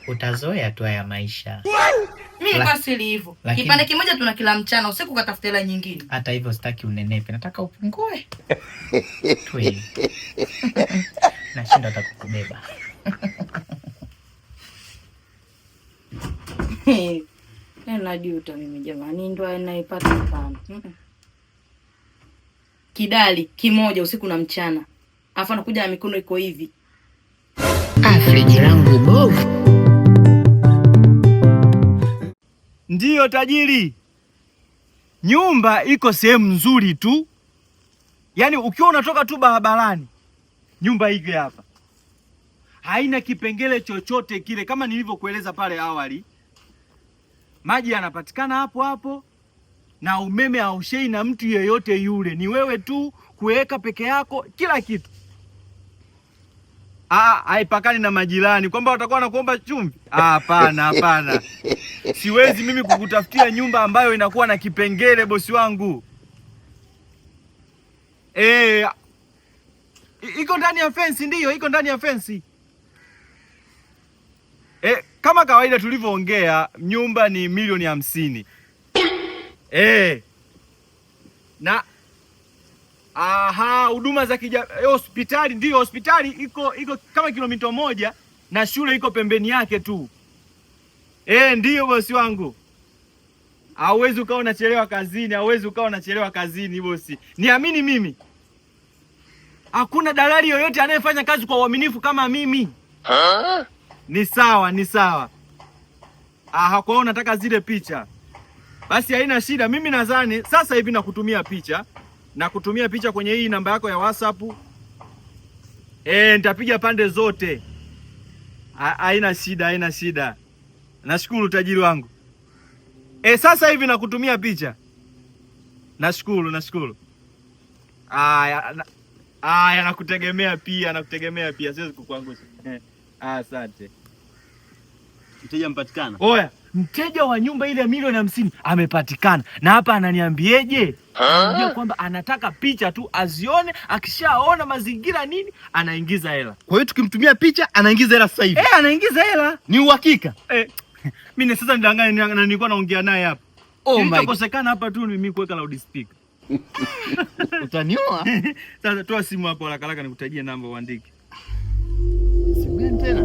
Utazoea tu haya maisha. Mimi kwa sili hivyo. Kipande kimoja tuna kila mchana, usiku katafuta hela nyingine. Hata hivyo sitaki unenepe, nataka upungue. Tu hivi. Nashinda atakukubeba. Najuta mimi jamani, ndio naipata sana. Kidali kimoja usiku na mchana. Alafu anakuja na mikono iko hivi. Friji langu bovu. Ndiyo tajiri. Nyumba iko sehemu nzuri tu. Yaani ukiwa unatoka tu barabarani, nyumba hii hapa. Haina kipengele chochote kile kama nilivyokueleza pale awali. Maji yanapatikana hapo hapo na umeme haushei na mtu yeyote yule. Ni wewe tu kuweka peke yako kila kitu. Haipakani na majirani kwamba watakuwa wanakuomba chumvi. Hapana, hapana. Siwezi mimi kukutafutia nyumba ambayo inakuwa na kipengele bosi wangu. Iko ndani ya fence, ndiyo, iko ndani ya fence. Kama kawaida tulivyoongea, nyumba ni milioni 50. Na huduma za hospitali, ndiyo, hospitali iko kama kilomita 1 na shule iko pembeni yake tu. Ndiyo bosi wangu. Hauwezi ukawa unachelewa kazini, hauwezi ukawa unachelewa kazini bosi. Niamini mimi. Hakuna dalali yoyote anayefanya kazi kwa uaminifu kama mimi. Ni sawa, ni sawa. Kwa hiyo nataka zile picha. Basi haina shida. Mimi nadhani sasa hivi nakutumia picha. Nakutumia picha kwenye hii namba yako ya WhatsApp. Nitapiga pande zote. Haina shida, haina shida. Nashukuru tajiri wangu. Sasa hivi nakutumia picha. Nashukuru, nashukuru. Nakutegemea pia, nakutegemea pia. Siwezi kukuangusha. Asante. Mteja mpatikana? Oya, mteja wa nyumba ile milioni 50 amepatikana. Na hapa ananiambieje? Ananiambia kwamba anataka picha tu azione, akishaona mazingira nini, anaingiza hela. Kwa hiyo tukimtumia picha anaingiza hela sasa hivi? Anaingiza hela. Ni uhakika? Mimi sasa nidanganye na nilikuwa naongea naye hapa. Kilichokosekana hapa tu ni mimi kuweka loudspeaker. Utanioa? Sasa toa simu hapo haraka haraka nikutajie namba uandike. Simu gani tena?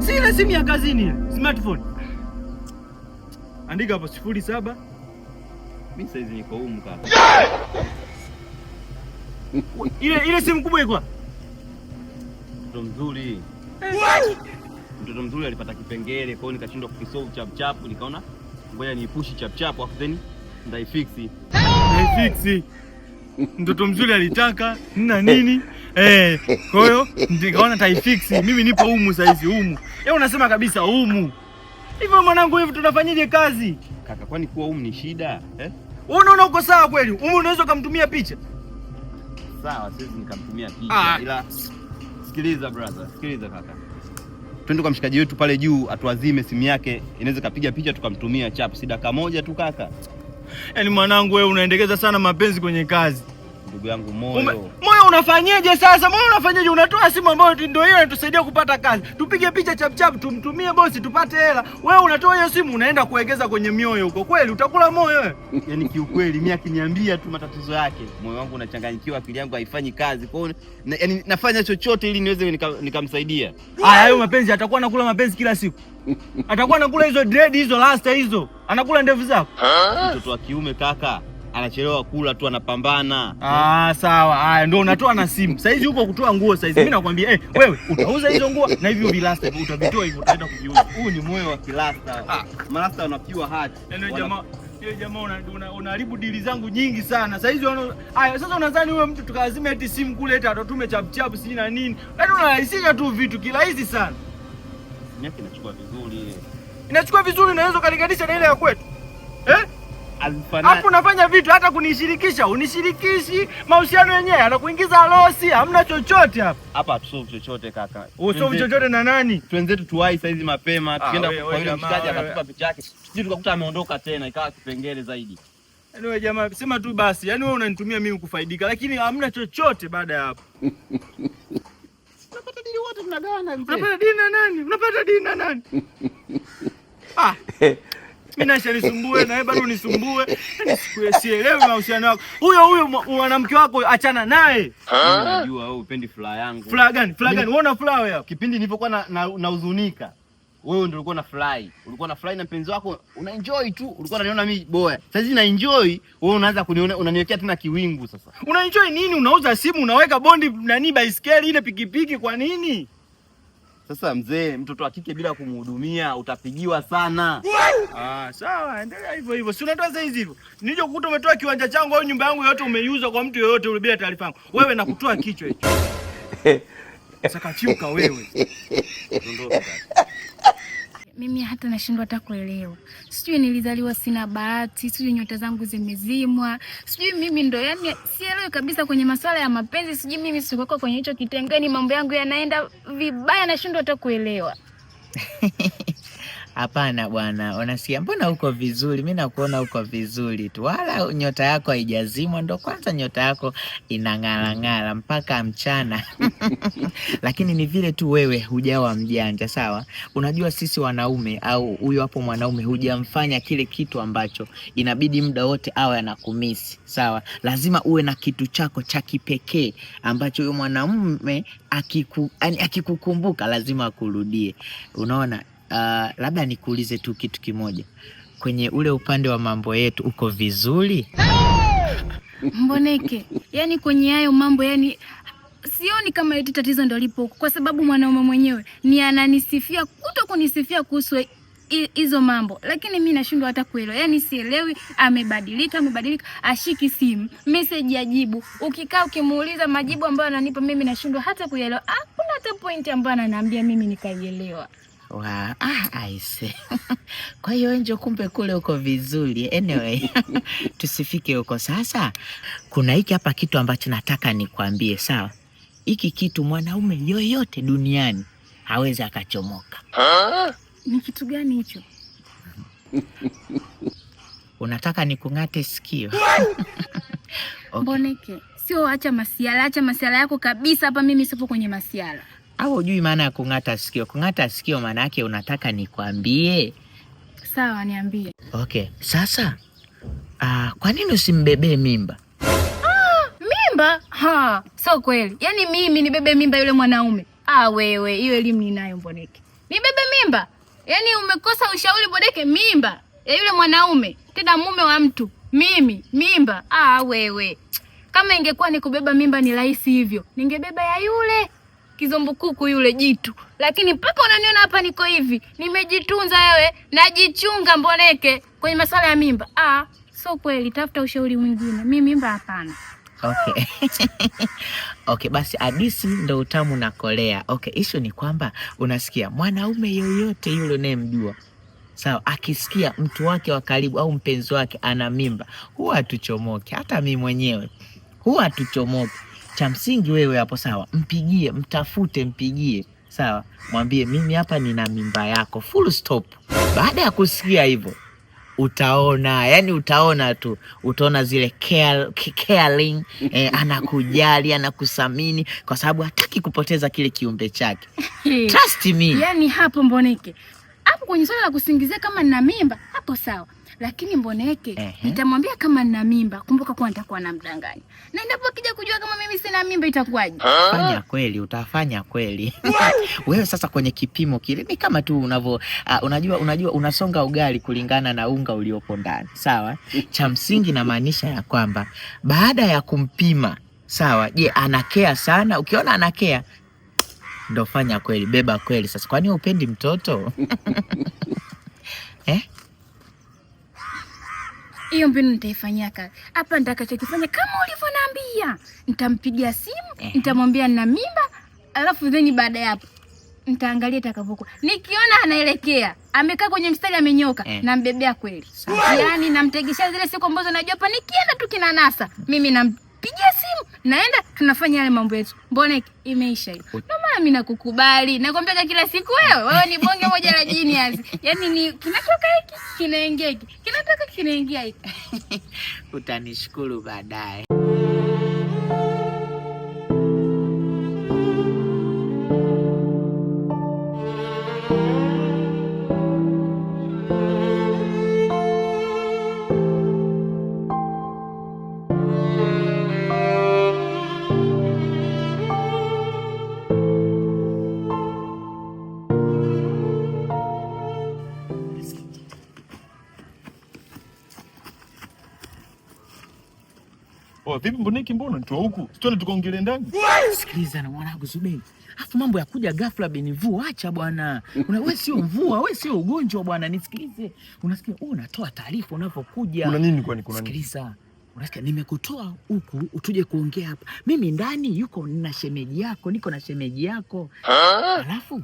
Si ile simu ya kazini, smartphone. Andika hapo 07. Mimi saizi niko humu kaka. Ile simu kubwa iko. Mtoto mzuri. Mtoto mzuri alipata kipengele, kwa hiyo nikashindwa kukisolve chap chap, nikaona ngoja niipushi chap chap afu then ndaifix. Mtoto mzuri alitaka na nini? Kwa hiyo nikaona taifix. Mimi nipo humu saizi humu. Unasema kabisa humu. Hivyo mwanangu, hivi tunafanyaje kazi? Kaka, kwani kuwa humu ni shida? Unaona uko sawa kweli? Humu unaweza kumtumia picha? Sawa, siwezi nikamtumia picha. Ila sikiliza brother, sikiliza kaka. Twende kwa mshikaji wetu pale juu atuazime simu yake, inaweza kapiga picha tukamtumia chap, si dakika moja tu kaka. Yaani mwanangu, wewe unaendekeza sana mapenzi kwenye kazi. Ndugu yangu moyo. Moyo unafanyaje sasa? Moyo unafanyaje? Unatoa simu ambayo ndio hiyo inatusaidia kupata kazi. Tupige picha chap chap tumtumie bosi tupate hela. Wewe unatoa hiyo simu unaenda kuwekeza kwenye mioyo huko. Kweli utakula moyo wewe? Yaani kiukweli mimi akiniambia tu matatizo yake, moyo wangu unachanganyikiwa, akili yangu haifanyi kazi. Kwa hiyo yaani nafanya chochote ili niweze nikamsaidia. Hayo mapenzi atakuwa anakula mapenzi kila siku. Atakuwa anakula hizo dread hizo rasta hizo. Anakula ndevu zako. Mtoto wa kiume kaka, anachelewa kula tu, anapambana. Sawa. Haya ndio unatoa na simu. Sasa hizi uko kutoa nguo sasa hizi. Mimi nakwambia wewe utauza hizo nguo na hivyo vilasta hivyo utavitoa hivyo utaenda kuviuza. Huu ni moyo wa kilasta. Marasta wanapiwa hati. Yule jamaa unaharibu dili zangu nyingi sana. Sasa hizi haya sasa unadhani wewe mtu tukazime eti simu kule eti atatume chap chap si na nini? Yaani unarahisisha tu vitu kirahisi sana. Simu yake inachukua vizuri ile. Inachukua vizuri, unaweza kulinganisha na ile ya kwetu. Alifanana. Hapo unafanya vitu hata kunishirikisha, unishirikishi, mahusiano yenyewe anakuingiza losi, hamna chochote hapa. Hapa tusolve chochote kaka. Usolve chochote na nani? Twenzetu tuwai saizi mapema, tukienda kwa yule mshikaji akatupa picha yake. Sisi tukakuta ameondoka tena, ikawa kipengele zaidi. Yaani wewe jamaa sema tu basi, yaani wewe unanitumia mimi kufaidika, lakini hamna chochote baada ya hapo. Unapata dili wote tunagawana mzee. Unapata dini na nani? Unapata dini na nani? Mimi nasha nisumbue na wewe bado unisumbue. Sielewi mahusiano yako. Huyo mwanamke wako achana naye. Unajua wewe upendi furaha yangu. Furaha gani? Furaha gani? Unaona furaha wewe? Kipindi nilipokuwa na huzunika, wewe ndio ulikuwa unafurahi. Ulikuwa unafurahi na mpenzi wako, unaenjoy tu. Ulikuwa unaniona mimi boya. Sasa hivi na enjoy, wewe unaanza kuniona, unaniwekea tena kiwingu sasa. Unaenjoy nini? Unauza simu, unaweka bondi nani baiskeli ile pikipiki kwa nini? Sasa mzee, mtoto wa kike bila kumhudumia utapigiwa sana. Sawa, endelea hivyo hivyo. Si unatoa hizi hivyo. Nije kukuta umetoa kiwanja changu au nyumba yangu yote umeiuza kwa mtu yoyote ule bila taarifa yangu. Wewe nakutoa kichwa hicho. Saka chiuka wewe. Mimi hata nashindwa hata kuelewa. Sijui nilizaliwa sina bahati, sijui nyota zangu zimezimwa. Sijui mimi ndo yani sielewi kabisa kwenye masuala ya mapenzi, sijui mimi sikuwa kwenye hicho kitengeni, mambo yangu yanaenda vibaya, nashindwa hata kuelewa. Hapana bwana, unasikia mbona uko vizuri? Mimi nakuona uko vizuri tu. Wala nyota yako haijazimwa, ndo kwanza nyota yako inang'ara mpaka mchana. Lakini ni vile tu wewe hujawa mjanja, sawa? Unajua sisi wanaume au huyo hapo mwanaume hujamfanya kile kitu ambacho inabidi muda wote awe anakumisi, sawa? Lazima uwe na kitu chako cha kipekee ambacho huyo mwanamume akikukumbuka lazima akurudie. Unaona? Labda nikuulize tu kitu kimoja. Kwenye ule upande wa mambo yetu uko vizuri? Mboneke, yani kwenye hayo mambo yani sioni kama eti tatizo ndio lipo, kwa sababu mwanaume mwenyewe ni ananisifia kuto kunisifia kuhusu hizo mambo, lakini mimi nashindwa hata kuelewa. Yani sielewi, amebadilika, ashiki simu, message ajibu. Ukikaa ukimuuliza majibu ambayo ananipa mimi nashindwa hata kuelewa. Kuna hata point ambayo ananiambia mimi nikaielewa. Aise. Kwa hiyo Angel, kumbe kule uko vizuri. Anyway, tusifike huko sasa. Kuna hiki hapa kitu ambacho nataka nikwambie, sawa? Hiki kitu mwanaume yoyote duniani hawezi akachomoka. Ni kitu gani hicho? Unataka nikung'ate sikio? Okay. Mboneke, sio acha masiala yako kabisa hapa, mimi sipo kwenye masiala. Au hujui maana ya kung'ata sikio? Kung'ata sikio maana yake unataka nikwambie. Sawa, niambie. Okay, sasa kwa nini usimbebee mimba? Mimba? Sio kweli. Yaani mimi nibebe mimba yule mwanaume? Wewe, hiyo elimu ninayo Mboneke. Nibebe mimba? Yaani umekosa ushauri Mboneke, mimba ya yule mwanaume, tena mume wa mtu. Mimi mimba? Wewe. Kama ingekuwa ni kubeba mimba ni rahisi hivyo, ningebeba ya yule kizombukuku yule jitu. Lakini mpaka unaniona hapa niko hivi, nimejitunza wewe, najichunga Mboneke kwenye masuala ya mimba. Sio kweli, tafuta ushauri mwingine. Mimi mimba hapana. Okay. Okay, basi hadisi ndo utamu na kolea. Okay, issue ni kwamba unasikia mwanaume yoyote yule unayemjua, sawa, akisikia mtu wake wa karibu au mpenzi wake ana mimba, huwa hatuchomoki. Hata mimi mwenyewe huwa hatuchomoki. Cha msingi wewe hapo, sawa, mpigie, mpigie, sawa, mwambie mimi hapa nina mimba yako, full stop. Baada ya kusikia hivyo utaona, yani utaona tu, utaona zile caring, anakujali, anakusamini kwa sababu hataki kupoteza kile kiumbe chake. Trust me. Yani hapo Mboneke, hapo kwenye swala la kusingizia kama nina mimba, hapo sawa. Lakini Mboneke, nitamwambia kama nina mimba, kumbuka kwa nitakuwa namdanganya. Na endapo akija kujua kama mimi sina mimba itakuwaje? Fanya kweli, utafanya kweli. Wewe sasa kwenye kipimo kile ni kama tu unavyo unajua unasonga ugali kulingana na unga uliopo ndani. Sawa? Cha msingi na maanisha ya kwamba baada ya kumpima, sawa, je, anakea sana? Ukiona anakea, ndo fanya kweli, beba kweli. Sasa kwani upendi mtoto? Hiyo mbinu nitaifanyia kazi. Hapa nitakachokifanya kama ulivyoniambia, nitampigia simu, nitamwambia nina mimba, alafu then baada ya hapo nitaangalia itakavyokuwa. Nikiona anaelekea, amekaa kwenye mstari amenyoka, nambebea kweli. Yaani namtegesha zile siku ambazo najua hapa nikienda tu kinanasa, mimi nampigia simu, naenda tunafanya yale mambo yetu. Mboneke, imeisha hiyo. Ndio maana mimi nakukubali. Nakwambia kila siku wewe ni bonge moja la genius. Yaani ni kinatoka hiki, kinaingia hiki. Kinatoka kinaingia hiki. Utanishukuru baadaye. Poa, vipi Mboneki, mbona tu huku? Twende tukaongelee ndani. Sikiliza na mwanangu Zuberi. Alafu mambo ya kuja ghafla binivu, acha bwana. Wewe sio mvua, wewe sio ugonjwa bwana, nisikilize. Unasikia unatoa taarifa unapokuja. Kuna nini kwani kuna nini? Sikiliza. Unasikia nimekutoa huku utuje kuongea hapa. Mimi ndani yuko na shemeji yako, niko na shemeji yako. Alafu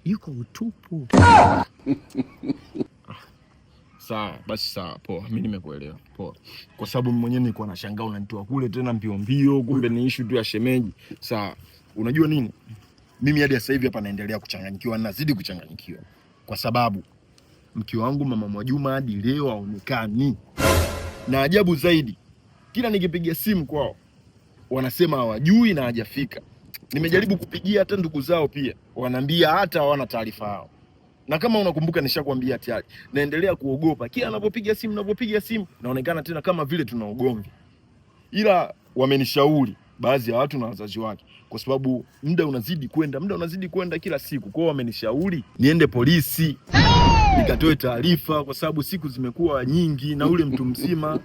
yuko utupu. Sawa, basi sawa, poa. Mimi nimekuelewa. Poa. Kwa sababu mimi mwenyewe nilikuwa nashangaa unanitoa kule tena mbio, kumbe ni issue tu ya shemeji. Sawa. Unajua nini? Mimi hadi sasa hivi hapa naendelea kuchanganyikiwa, nazidi kuchanganyikiwa. Kwa sababu mke wangu Mama Mwajuma hadi leo haonekani. Na ajabu zaidi, kila nikipiga simu kwao wanasema hawajui na hajafika. Nimejaribu kupigia hata ndugu zao pia, wananiambia hata hawana taarifa hao. Na kama unakumbuka nishakwambia tayari, naendelea kuogopa. Kila ninapopiga simu naonekana tena kama vile tuna ugomvi. Ila wamenishauri baadhi ya watu na wazazi wake, kwa sababu muda unazidi kwenda kila siku. Kwa hiyo wamenishauri niende polisi nikatoe taarifa, kwa sababu siku zimekuwa nyingi na ule mtu mzima.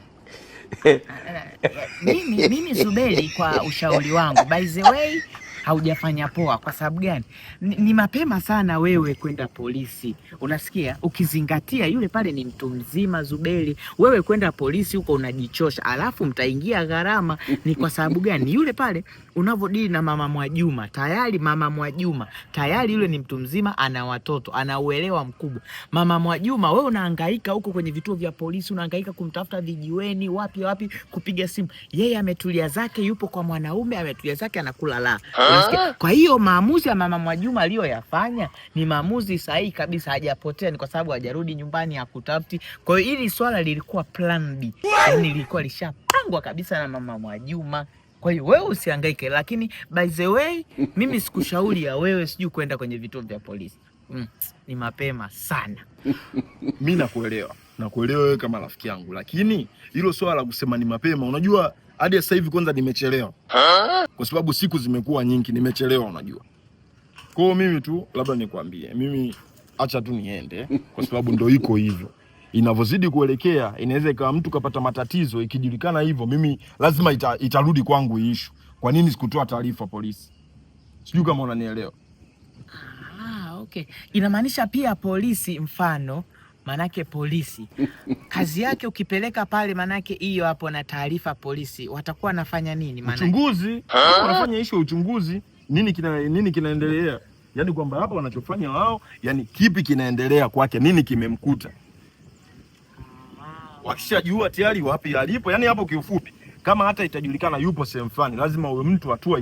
Mimi Zuberi, kwa ushauri wangu, by the way, haujafanya poa. Kwa sababu gani? Ni mapema sana wewe kwenda polisi. Unasikia? Ukizingatia yule pale ni mtu mzima Zuberi. Wewe kwenda polisi huko unajichosha, alafu mtaingia gharama. Ni kwa sababu gani? Yule pale unavodili na Mama Mwajuma, tayari yule ni mtu mzima, ana watoto, ana uelewa mkubwa. Mama Mwajuma, wewe unahangaika huko kwenye vituo vya polisi, unahangaika kumtafuta vijiweni, wapi kupiga simu. Yeye ametulia zake, yupo kwa mwanaume, ametulia zake, anakula la. Kwa hiyo maamuzi ya Mama Mwajuma aliyoyafanya ni maamuzi sahihi kabisa, hajapotea. Ni kwa sababu hajarudi nyumbani hakutafuti. Kwa hiyo hili swala lilikuwa plan B. Yaani lilikuwa lishapangwa kabisa na Mama Mwajuma. Kwa hiyo wewe usihangaike, lakini by the way, mimi sikushauri ya wewe sijui kwenda kwenye vituo vya polisi. Ni mapema sana. Mimi nakuelewa wewe kama rafiki yangu, lakini hilo swala la kusema ni mapema, unajua hadi sasa hivi kwanza nimechelewa. Kwa sababu siku zimekuwa nyingi, nimechelewa unajua. Kwa hiyo mimi tu labda nikwambie, mimi acha tu niende, kwa sababu ndio iko hivyo. Inavyozidi kuelekea inaweza ikawa mtu kapata matatizo, ikijulikana hivyo mimi lazima itarudi kwangu issue. Kwa nini sikutoa taarifa polisi? Sijui kama unanielewa. Okay. Inamaanisha pia polisi, mfano manake polisi kazi yake ukipeleka pale, manake hiyo hapo na taarifa polisi watakuwa wanafanya nini? Manake uchunguzi, wanafanya issue uchunguzi, nini kinaendelea. Yaani kwamba hapa wanachofanya wao, yani kipi kinaendelea kwake, nini kimemkuta. Wakishajua tayari wapi alipo, yani hapo kiufupi, kama hata itajulikana yupo sehemu fulani, lazima uwe mtu hatua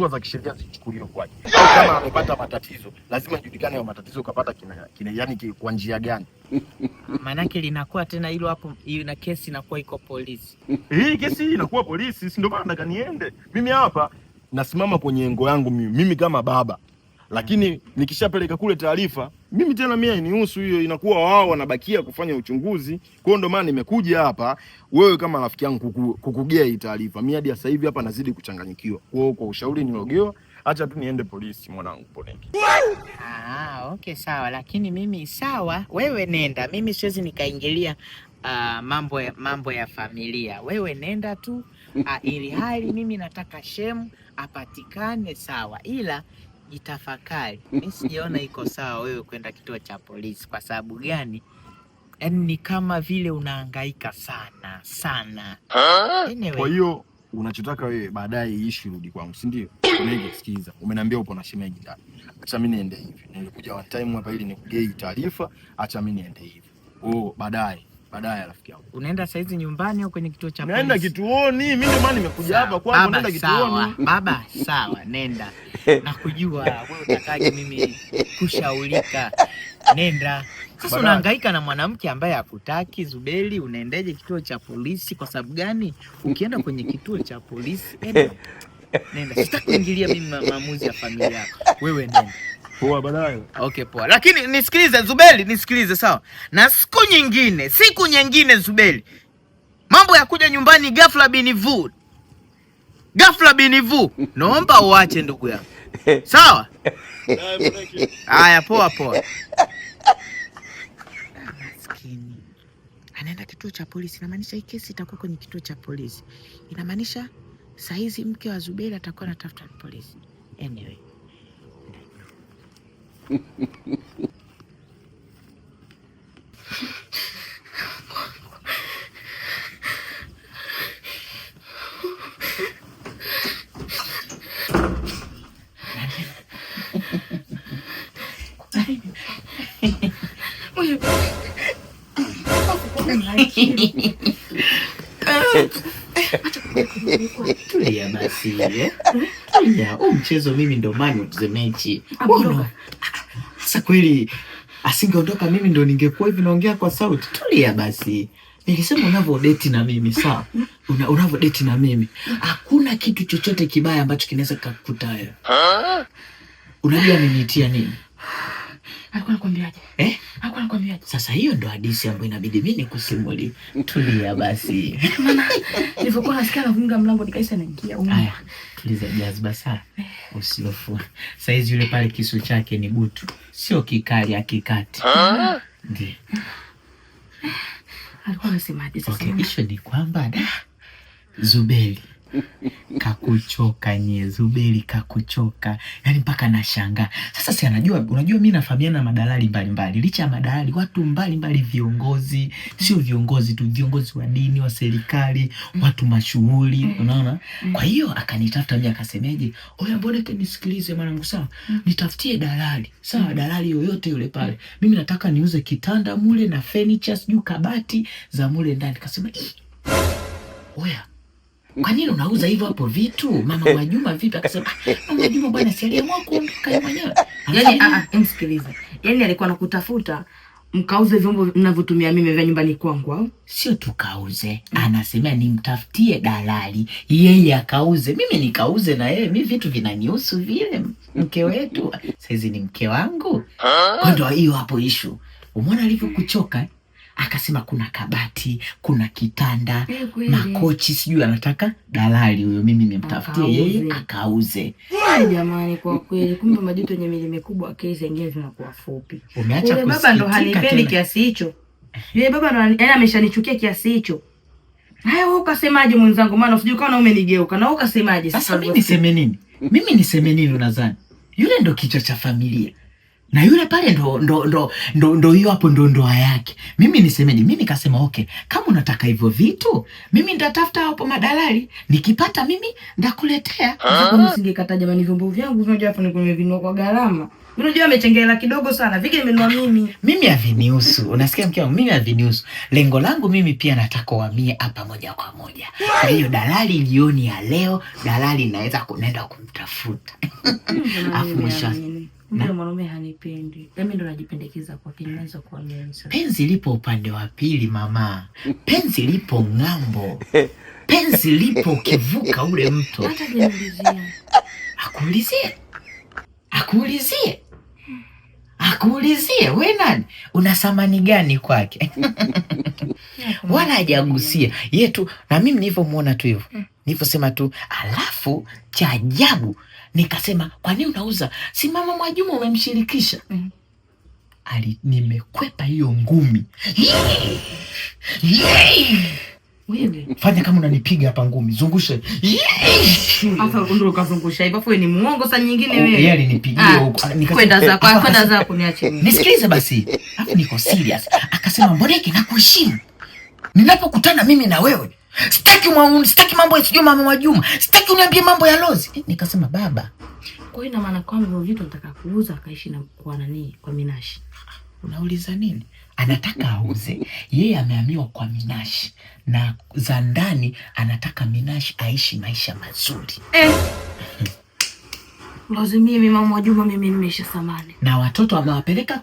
za kisheria zichukuliwe kwake. Kama amepata matatizo, lazima ijulikane hayo matatizo kapata yani kwa njia gani. Manake linakuwa tena hilo hapo, na kesi inakuwa iko polisi. Hii kesi inakuwa polisi, si ndio maana nataka niende. Mimi hapa nasimama kwenye engo yangu mimi kama baba. Lakini nikishapeleka kule taarifa, mimi tena mimi hainihusu hiyo, inakuwa wao wanabakia kufanya uchunguzi. Kwa hiyo ndio maana nimekuja hapa wewe kama rafiki yangu kukugea hii taarifa. Mimi hadi sasa hivi hapa nazidi kuchanganyikiwa. Kwa hiyo kwa ushauri nilogewa, acha tu niende polisi mwanangu Mboneki. Okay sawa, lakini mimi sawa, wewe nenda. Mimi siwezi nikaingilia mambo ya familia. Wewe nenda tu, ili hali mimi nataka shemu apatikane, sawa. Ila jitafakari. Mimi sijaona iko sawa wewe kwenda kituo cha polisi. Kwa sababu gani? Yaani ni kama vile unahangaika sana. Anyway. Kwa hiyo unachotaka wewe baadaye iishi rudi kwangu, si ndio? Unasikiza. Umeniambia upo na shemeji ndani. Acha mimi niende hivi. Nilikuja one time hapa ili nikugei taarifa, acha mimi niende hivi. Baadaye rafiki yangu. Unaenda saizi nyumbani au kwenye kituo cha polisi? Naenda kituoni. Mimi ndio maana nimekuja hapa kwako, naenda kituoni. Baba, sawa, nenda. Nakujua wewe utakaje mimi kushaurika. Nenda. Sasa unahangaika na mwanamke ambaye hakutaki Zuberi, unaendaje kituo cha polisi? Kwa sababu gani? Ukienda kwenye kituo cha polisi, nenda. Sitaki kuingilia mimi maamuzi ya familia yako. Wewe nenda. Poa baadaye. Okay poa. Lakini nisikilize Zuberi, nisikilize sawa. Na siku nyingine Zuberi, mambo ya kuja nyumbani ghafla binivu, naomba uache ndugu yangu. Sawa? Haya poa. Maskini. anaenda kituo cha polisi. Inamaanisha hii kesi itakuwa kwenye kituo cha polisi. Inamaanisha saa hizi mke wa Zuberi atakuwa anatafuta polisi. Anyway. Tulia basi. Tulia. Mchezo mimi ndo man of the match. Sasa kweli asingeondoka mimi ndo ningekuwa hivi naongea kwa sauti. Tulia basi. Nilisema unavodate na mimi sawa. Unavodate na mimi. Hakuna kitu chochote kibaya ambacho kinaweza kukukuta wewe. Unajua ameniitia nini? Alikuwa anakuambiaje? Alikuwa anakuambiaje? Sasa hiyo ndo hadithi ambayo inabidi mimi nikusimulie. Tulia basi. Maana nilipokuwa nasikia anafunga mlango nikaisa naingia huko. Haya, tuliza jazba sana. Usilofu. Saizi yule pale kisu chake ni butu. Sio kikali akikati. Ndiyo. Alikuwa anasemaje sasa? Okay, isho ni kwamba Zuberi kakuchoka Zuberi kakuchoka. Yaani mpaka nashangaa. Sasa si unajua mimi nafahamiana na madalali mbalimbali. Licha ya madalali watu mbalimbali viongozi, sio viongozi tu, viongozi wa dini, wa serikali, watu mashuhuri, unaona? Kwa hiyo akanitafuta mimi akasemeje, "Oya Mboneke nisikilize mwanangu sawa. Nitafutie dalali." Sawa, dalali yoyote yule pale. Mimi nataka niuze kitanda mule na furniture, sijui kabati za mule ndani. Kasema, "Oya, kwa nini unauza hivyo hapo vitu? Mama Mwajuma vipi?" Akasema, "Mama Mwajuma bwana si aliamua kuondoka yeye mwenyewe." Yaani msikilize. Yaani alikuwa anakutafuta mkauze vyombo ninavyotumia mimi vya nyumbani kwangu au? Sio tukauze. Anasema nimtafutie dalali, yeye akauze. Mimi nikauze na yeye. Mimi vitu vinanihusu vile mke wetu. Saizi ni mke wangu. Kwa ndo hiyo hapo issue. Umeona alivyokuchoka? Akasema kuna kabati, kuna kitanda, makochi, sijui anataka dalali huyo mimi nimtafutie yeye akauze. Jamani kwa kweli kumbe majuto yenye mili mikubwa kesi nyingine zinakuwa fupi. Umeacha kusikia. Baba ndo hanipendi kiasi hicho. Yule baba ndo yani ameshanichukia kiasi hicho. Haya wewe ukasemaje mwenzangu? Maana usijui kama umenigeuka. Na wewe ukasemaje sasa? Mimi niseme nini? Mimi niseme nini unadhani? Yule ndo kichwa cha familia. Na yule pale ndo hiyo hapo ndo ndoa yake. Mimi nisemeni, mimi nikasema okay, kama unataka hivyo vitu, mimi nitatafuta hapo madalali, nikipata mimi ndakuletea. Sasa kama singekata jamani vyombo vyangu, unajua hapo niko nimevinunua kwa gharama. Unajua amechengela kidogo sana. Vike nimenunua mimi. Mimi havinihusu. Unasikia mke wangu, mimi havinihusu. Lengo langu mimi pia nataka uhamie hapa moja kwa moja. Kwa hiyo dalali jioni ya leo, dalali naweza kuenda kumtafuta. Afu mwisho ndio mwanaume hanipendi. Mimi ndo najipendekeza kwa kinaweza kwa mimi. Penzi lipo upande wa pili mama. Penzi lipo ng'ambo. Penzi lipo ukivuka ule mto. Hata niulizia. Akuulizie wewe nani? Una thamani gani kwake? Wala hajagusia. Yetu na mimi nilivyomuona tu hivyo. Nilivyosema tu alafu cha ajabu nikasema kwa nini unauza? Si Mama Mwajuma umemshirikisha? Nimekwepa hiyo ngumi. Wewe fanya kama unanipiga hapa ngumi, zungusha. Hata ndio kazungusha hivyo, wewe ni muongo saa nyingine wewe. Yeye alinipigia huko. Kwenda zako niache mimi. Nisikilize basi. Hapo niko serious. Akasema Mboneke nakuheshimu. Ninapokutana mimi na wewe, sitaki mambo ya sijui Mama Mwajuma. Sitaki uniambie mambo ya Lozi. Nikasema baba, kwa hiyo ina maana kwamba vitu nataka kuuza akaishi na kwa nani? Kwa Minashi. Unauliza nini? Anataka auze. Yeye amehamia kwa Minashi na za ndani anataka Minashi aishi maisha mazuri. Lazima mimi Mama Mwajuma mimi nimesha samani. Na watoto amewapeleka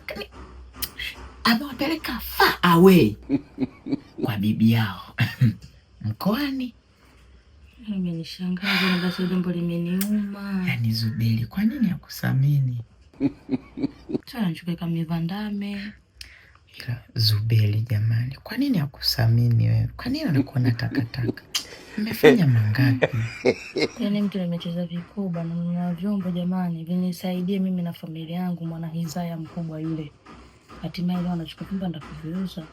far away kwa bibi yao mkoani. Nimenishangaza na basi jambo limeniuma. Yaani Zuberi, kwa nini hakusamini? Sana nichukue kama mivandame. Ila Zuberi jamani, kwa nini hakusamini wewe? Kwa nini unakuwa takataka? Mmefanya mangapi? Yaani mtu nimecheza vikoba na vyombo jamani, vinisaidie mimi na familia yangu, mwana hizaya mkubwa yule. Hatimaye leo anachukua kumba ndakuviuza.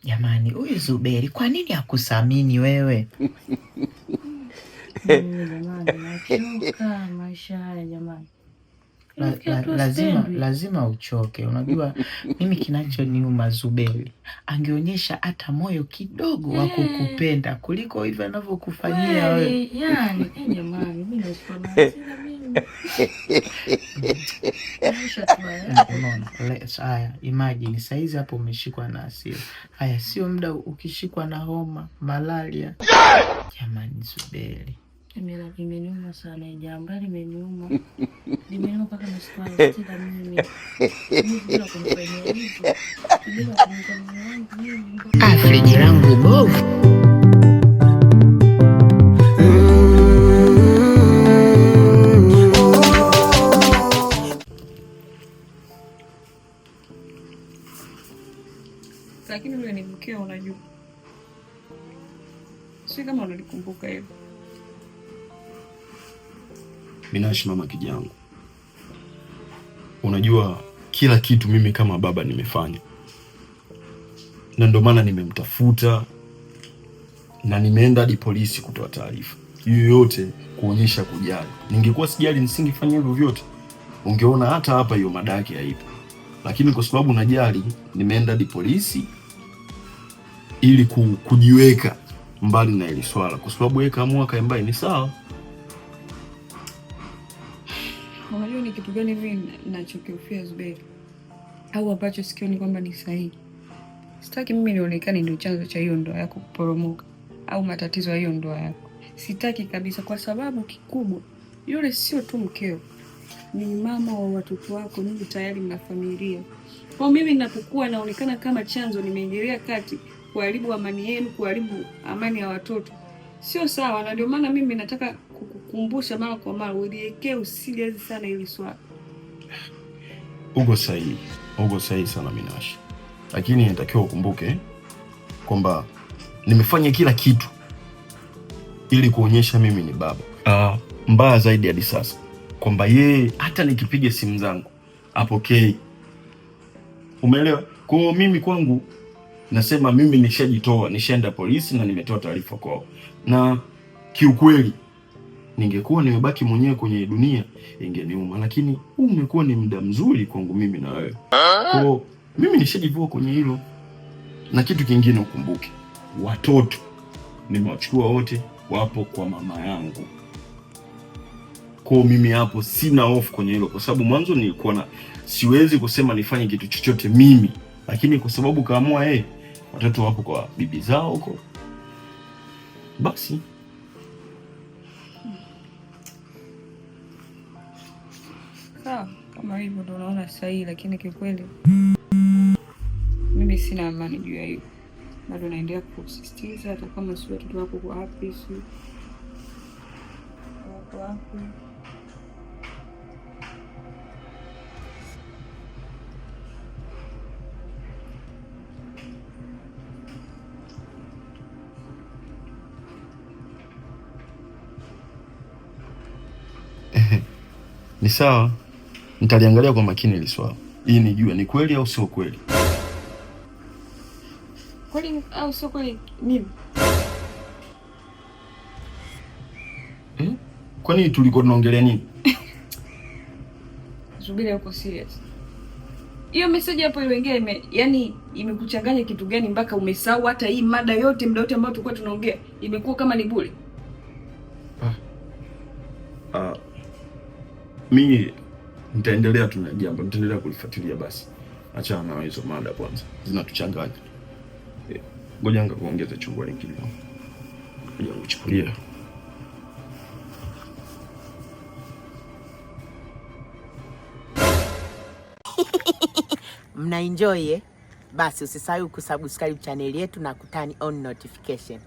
Jamani, huyu Zuberi kwa nini hakusamini wewe? Jamani, nachoka maisha haya jamani. Lazima uchoke. Unajua mimi kinachoniuma Zuberi, angeonyesha hata moyo kidogo wa kukupenda kuliko hivyo anavyokufanyia wewe. Yani, jamani, mimi nasema haya, imagine saizi hapo umeshikwa na hasira. Haya, sio muda ukishikwa na homa, malaria. Jamani Zuberi. Imeniuma sana jambo, limeniuma. Limeniuma mpaka nasikia stika mimi. Bila kunifanyia hivyo. Bila kunifanyia hivyo. Friji langu bovu. Lakini ule ni mkeo unajua. Si kama unalikumbuka hivyo. Minashi mama kijangu, unajua kila kitu mimi kama baba nimefanya, na ndio maana nimemtafuta na nimeenda hadi polisi kutoa taarifa yoyote kuonyesha kujali. Ningekuwa sijali nisingefanya hivyo vyote, ungeona hata hapa hiyo madaki haipo. Lakini kwa sababu najali, nimeenda hadi polisi ili kujiweka mbali na ile swala, kwa sababu yeye kaamua kaembaye ni sawa. Unajua ni kitu gani hivi ninachokifia Zuberi? Au ambacho sikioni kwamba ni sahihi. Sitaki mimi nionekane ndio chanzo cha hiyo ndoa yako kuporomoka au matatizo ya hiyo ndoa yako. Sitaki kabisa, kwa sababu kikubwa yule sio tu mkeo, ni mama wa watoto wako, ninyi tayari mna familia. Kwa mimi ninapokuwa naonekana kama chanzo, nimeingilia kati kuharibu amani yenu, kuharibu amani ya watoto, sio sawa. Na ndio maana mimi nataka kukukumbusha mara kwa mara uliekee usiliazi sana ili swala. Uko sahihi sana Minashi. Lakini natakiwa ukumbuke kwamba nimefanya kila kitu ili kuonyesha mimi ni baba. Mbaya zaidi hadi sasa kwamba yeye hata nikipiga simu zangu apokei. Umeelewa? Kwa mimi kwangu nasema mimi nishajitoa, nishaenda polisi na nimetoa taarifa kwao. Na kiukweli ningekuwa nimebaki mwenyewe kwenye dunia ingeniuma, lakini huu umekuwa ni muda mzuri kwangu mimi na wewe. Kwa mimi nishajivua kwenye hilo. Na kitu kingine ukumbuke, watoto nimewachukua wote, wapo kwa mama yangu. Kwa mimi hapo sina hofu kwenye hilo, kwa sababu mwanzo nilikuwa siwezi kusema nifanye kitu chochote mimi, lakini kwa sababu kaamua yeye, watoto wapo kwa bibi zao huko, basi sawa. Kama hivyo ndio unaona sahihi, lakini kikweli mimi sina amani juu ya hiyo. Bado naendelea kusisitiza, hata kama si watoto wako kwa happy, si wako happy. ni sawa. Nitaliangalia kwa makini ile swala. Hii nijue ni kweli au sio kweli. Kweli au sio kweli nini? Kwani tulikuwa tunaongelea nini? Subiri, uko serious? Hiyo message hapo iliyoingia yani imekuchanganya kitu gani mpaka umesahau hata hii mada yote, muda wote ambao tulikuwa tunaongea imekuwa kama ni bure? Mimi nitaendelea tu na jambo, nitaendelea kulifuatilia basi. Achana na hizo mada kwanza, zinatuchanganya. Ngoja kuongeza chungwa lingine. Ngoja kuchukulia. Mna enjoy eh? Basi usisahau kusubscribe channel yetu na kutani on notification.